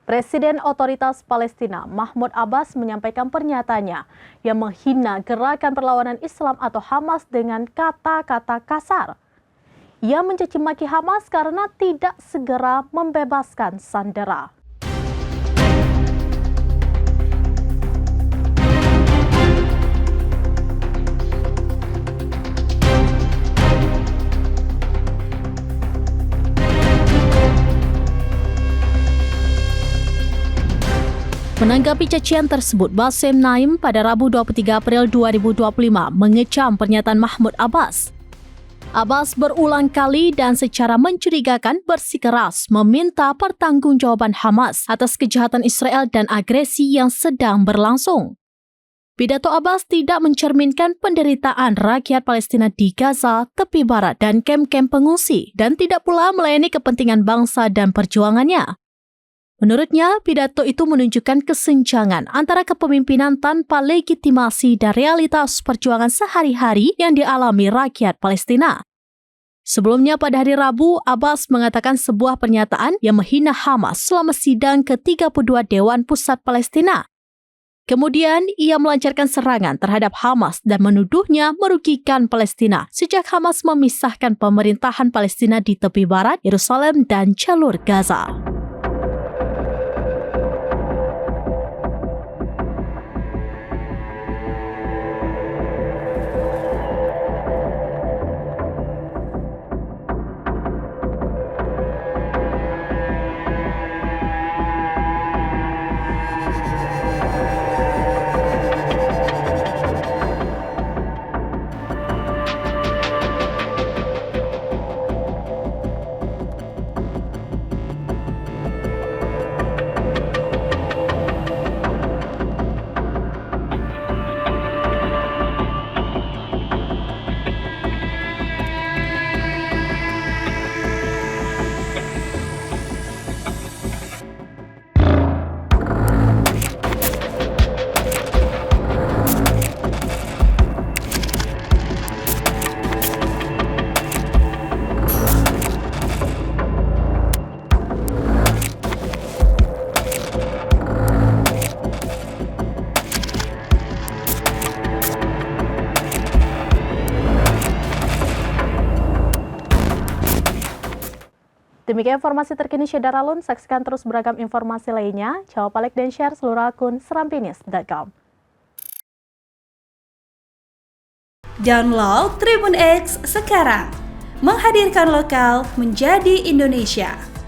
Presiden Otoritas Palestina Mahmud Abbas menyampaikan pernyataannya yang menghina gerakan perlawanan Islam atau Hamas dengan kata-kata kasar. Ia mencaci maki Hamas karena tidak segera membebaskan sandera. Menanggapi cacian tersebut, Bassem Naim pada Rabu 23 April 2025 mengecam pernyataan Mahmud Abbas. Abbas berulang kali dan secara mencurigakan bersikeras meminta pertanggungjawaban Hamas atas kejahatan Israel dan agresi yang sedang berlangsung. Pidato Abbas tidak mencerminkan penderitaan rakyat Palestina di Gaza, tepi barat dan kem-kem pengungsi dan tidak pula melayani kepentingan bangsa dan perjuangannya. Menurutnya, pidato itu menunjukkan kesenjangan antara kepemimpinan tanpa legitimasi dan realitas perjuangan sehari-hari yang dialami rakyat Palestina. Sebelumnya pada hari Rabu, Abbas mengatakan sebuah pernyataan yang menghina Hamas selama sidang ke-32 Dewan Pusat Palestina. Kemudian, ia melancarkan serangan terhadap Hamas dan menuduhnya merugikan Palestina sejak Hamas memisahkan pemerintahan Palestina di tepi barat, Yerusalem dan jalur Gaza. Demikian informasi terkini Syedaralun, saksikan terus beragam informasi lainnya. Jangan lupa like dan share seluruh akun serampinis.com. Download Tribun X sekarang, menghadirkan lokal menjadi Indonesia.